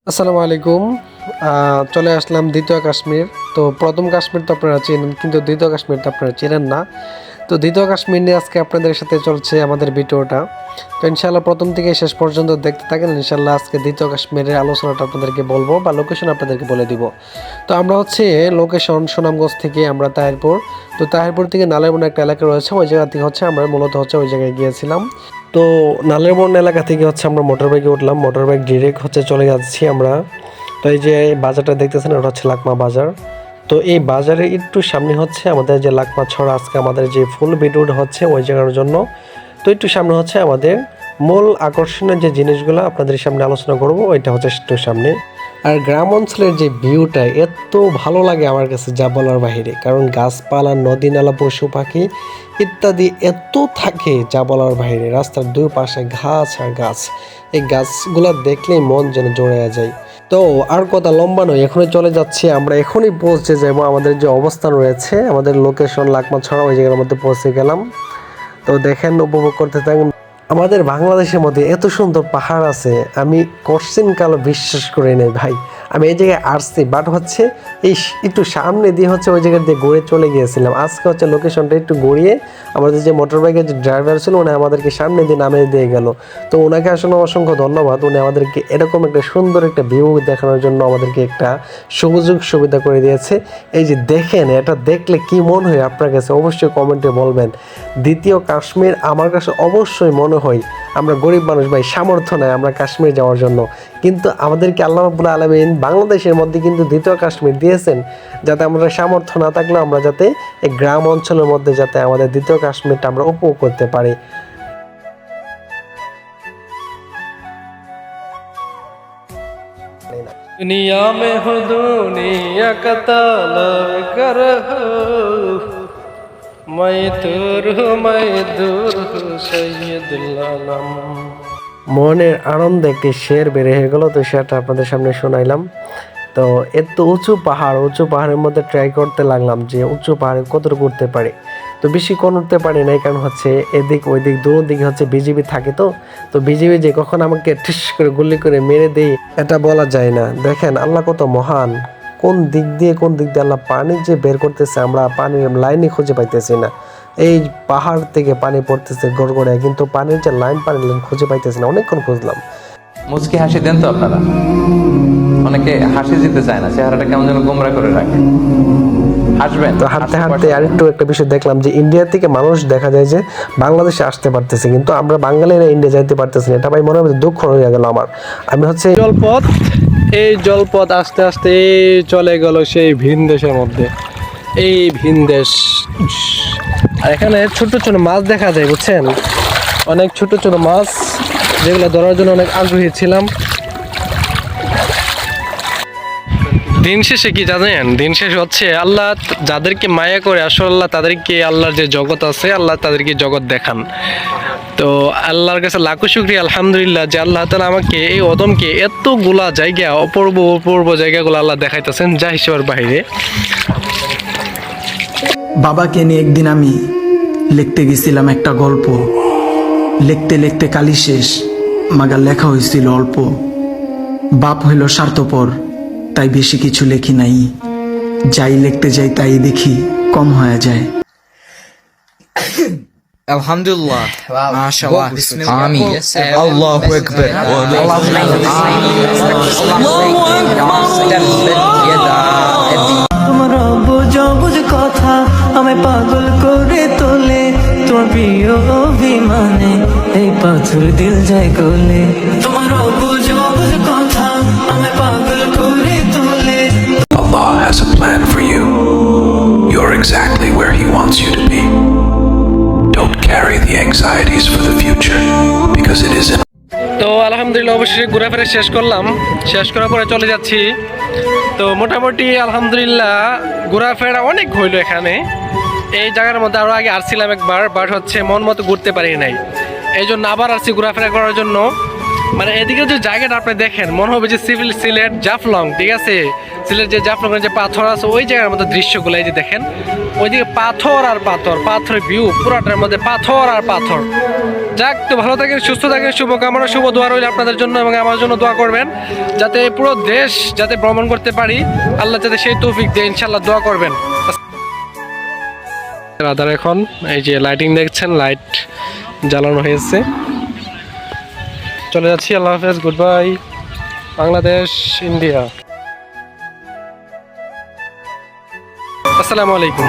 আসসালামু আলাইকুম। চলে আসলাম দ্বিতীয় কাশ্মীর। তো প্রথম কাশ্মীর তো আপনারা চেনেন, কিন্তু দ্বিতীয় কাশ্মীর তো আপনারা চেনেন না। তো দ্বিতীয় কাশ্মীর নিয়ে আজকে আপনাদের সাথে চলছে আমাদের ভিডিওটা। তো ইনশাআল্লাহ প্রথম থেকে শেষ পর্যন্ত দেখতে থাকেন। ইনশাআল্লাহ আজকে দ্বিতীয় কাশ্মীরের আলোচনাটা আপনাদেরকে বলবো বা লোকেশন আপনাদেরকে বলে দিব। তো আমরা হচ্ছে লোকেশন সুনামগঞ্জ থেকে আমরা তাহিরপুর। তো তাহিরপুর থেকে নালাইবন একটা এলাকা রয়েছে, ওই জায়গা থেকে হচ্ছে আমরা মূলত হচ্ছে ওই জায়গায় গিয়েছিলাম। তো নালেরবন এলাকা থেকে হচ্ছে আমরা মোটর বাইকে উঠলাম, মোটর বাইক ডিরেক্ট হচ্ছে চলে যাচ্ছি আমরা। তো এই যে বাজারটা দেখতেছেন, ওটা হচ্ছে লাকমা বাজার। তো এই বাজারের একটু সামনে হচ্ছে আমাদের যে লাকমা ছড়া, আজকে আমাদের যে ফুল ভিডিওটা হচ্ছে ওই জায়গার জন্য। তো একটু সামনে হচ্ছে আমাদের মূল আকর্ষণের যে জিনিসগুলো আপনাদের সামনে আলোচনা করব, ওইটা হচ্ছে একটু সামনে। আর গ্রাম অঞ্চলের যে ভিউটা এত ভালো লাগে আমার কাছে, যা বলার বাহিরে। কারণ গাছপালা, নদী নালা, পশু পাখি ইত্যাদি এত থাকে, যা বলার বাহিরে। রাস্তার দুই পাশে ঘাস আর গাছ, এই গাছগুলা দেখলেই মন যেন জড়ে যায়। তো আর কথা লম্বা নয়, এখনই চলে যাচ্ছি আমরা, এখনই পৌঁছে যাব। আমাদের যে অবস্থান রয়েছে, আমাদের লোকেশন লাকমা ছড়া, ওই জায়গার মধ্যে পৌঁছে গেলাম। তো দেখেন, উপভোগ করতে থাকেন। আমাদের বাংলাদেশের মধ্যে এত সুন্দর পাহাড় আছে, আমি কোশ্চেন কালো বিশ্বাস করি নাই ভাই। আমি এই জায়গায় আসছি, বাট হচ্ছে এই একটু সামনে দিয়ে হচ্ছে ওই জায়গা দিয়ে ঘুরে চলে গিয়েছিলাম। আজকে হচ্ছে লোকেশনটা একটু ঘুরিয়ে আমাদের যে মোটর বাইকের যে ড্রাইভার ছিল, উনি আমাদেরকে সামনে দিয়ে নামিয়ে দিয়ে গেল। তো ওনাকে আসলে অসংখ্য ধন্যবাদ। উনি আমাদেরকে এরকম একটা সুন্দর একটা ভিউ দেখানোর জন্য আমাদেরকে একটা সুযোগ সুবিধা করে দিয়েছে। এই যে দেখেন, এটা দেখলে কি মনে হয় আপনার কাছে অবশ্যই কমেন্টে বলবেন। দ্বিতীয় কাশ্মীর আমার কাছে অবশ্যই মনে হয়, আমরা গরিব মানুষ ভাই, সামর্থ্য নাই আমরা কাশ্মীর যাওয়ার জন্য, কিন্তু আমাদেরকে আল্লাহ রাব্বুল আলামিন বাংলাদেশের মধ্যে কিন্তু দ্বিতীয় কাশ্মীর দিয়েছেন, যাতে আমরা সামর্থ্য না থাকলেও আমরা যাতে এই গ্রাম অঞ্চলের মধ্যে যাতে আমাদের দ্বিতীয় কাশ্মীরটা আমরা উপভোগ করতে পারি। दुनिया में हो दुनिया का तलब कर हो मैं दूर हूँ मैं दूर हूँ सैयदुल आलम। মনের আনন্দে একটি শের বের হয়ে গেল, তো সেটা আপনাদের সামনে শোনাইলাম। তো এত উঁচু পাহাড়, উঁচু পাহাড়ের মধ্যে ট্রাই করতে লাগলাম যে উঁচু পাহাড়ে কতটুকু উঠতে পারি। তো বেশিক্ষণ উঠতে পারি নাই, কারণ হচ্ছে এদিক ওই দিক দূর দিকে হচ্ছে বিজিবি থাকে। তো বিজিবি যে কখন আমাকে ঠিস করে গুলি করে মেরে দেয় এটা বলা যায় না। দেখেন আল্লাহ কত মহান, কোন দিক দিয়ে আল্লাহ পানি যে বের করতেছে, আমরা পানির লাইনই খুঁজে পাইতেছি না। এই পাহাড় থেকে পানি পড়তেছে গড়গড়ে, কিন্তু পানির যে পানির লাইন খুঁজে পাইতেছি না। অনেকক্ষণ খুঁজলাম। মুচকি হাসি দেন তো আপনারা। অনেকে হাসি দিতে চায় না, চেহারাটা কেমন যেন গোমরা করে রাখে। হাসবেন। তো হাঁটতে হাঁটতে আরেকটু একটা বিষয় দেখলাম যে ইন্ডিয়া থেকে মানুষ দেখা যায় যে বাংলাদেশে আসতে পারতেছে, কিন্তু আমরা বাঙালিরা ইন্ডিয়া যাইতে পারতেছি না। এটা ভাই মনে হয় দুঃখ হয়ে গেল আমার। আমি হচ্ছে জলপথ, এই জলপথ আস্তে আস্তে চলে গেল সেই ভিন দেশের মধ্যে, এই ভিন দেশ। আর এখানে ছোট ছোট মাছ দেখা যায়, বুঝছেন, অনেক ছোট ছোট মাছ, যেগুলো ধরার জন্য অনেক আগ্রহী ছিলাম। দিন শেষে কি জানেন, দিন শেষে হচ্ছে আল্লাহ যাদেরকে মায়া করে, আসলে আল্লাহ তাদেরকে, আল্লাহর যে জগৎ আছে, আল্লাহ তাদেরকে জগৎ দেখান। তো আল্লাহর কাছে লাখো শুকরিয়া, আলহামদুলিল্লাহ, যে আল্লাহ তাআলা আমাকে এই অদমকে এতগুলা জায়গা, অপূর্ব জায়গাগুলো আল্লাহ দেখাইতেছেন, যা হিসেবের বাইরে। বাবাকে নিয়ে একদিন আমি লিখতে গেছিলাম একটা গল্প। লিখতে লিখতে কালি শেষ, মাগার লেখা হয়েছিল অল্প। বাপ হইল স্বার্থপর, তাই বেশি কিছু লেখি নাই। যাই লিখতে যাই তাই দেখি কম হয়ে যায়। আলহামদুলিল্লাহ, মাশাআল্লাহ, বিসমিল্লাহ, আমিন, আল্লাহু আকবার, তোমার বুঝ কথা আমায় পাগল করে তোলে, তোমার প্রিয় অভিমানে এই পাথর দিল যায় গলে। তোমার বুঝ কথা আমায় পাগল করে তোলে। Allah has a plan for you. You're exactly where He wants you to be. Don't carry the anxieties for the future because it isn't. তো আলহামদুলিল্লাহ অবশ্যই ঘোরাফেরা শেষ করলাম, শেষ করার পরে চলে যাচ্ছি। তো মোটামুটি আলহামদুলিল্লাহ ঘোরাফেরা অনেক হইলো এখানে। এই জায়গার মধ্যে আরও আগে আসছিলাম একবার, বাট হচ্ছে মন মতো ঘুরতে পারি নাই, এই জন্য আবার আসছি ঘোরাফেরা করার জন্য। মানে এদিকে যে জায়গাটা আপনি দেখেন মনে হবে যে সিলেট জাফলং, ঠিক আছে, সিলেট যে জাফলং এর যে পাথর আছে ওই জায়গার মধ্যে দৃশ্যগুলো এই যে দেখেন, ওইদিকে পাথর আর পাথর, পাথরের ভিউ পুরাটার মধ্যে পাথর আর পাথর। যাক, তো ভালো থাকেন, সুস্থ থাকেন, শুভকামনা, শুভ দোয়া রইল আপনাদের জন্য এবং আমার জন্য দোয়া করবেন যাতে পুরো দেশ যাতে ভ্রমণ করতে পারি, আল্লাহ যাতে সেই তৌফিক দেয়, ইনশাআল্লাহ দোয়া করবেন। রাধার এখন এই যে লাইটিং দেখছেন, লাইট জ্বালানো হয়েছে। চলে যাচ্ছি, আল্লাহ হাফেজ, গুড বাই, বাংলাদেশ, ইন্ডিয়া, আসসালামু আলাইকুম।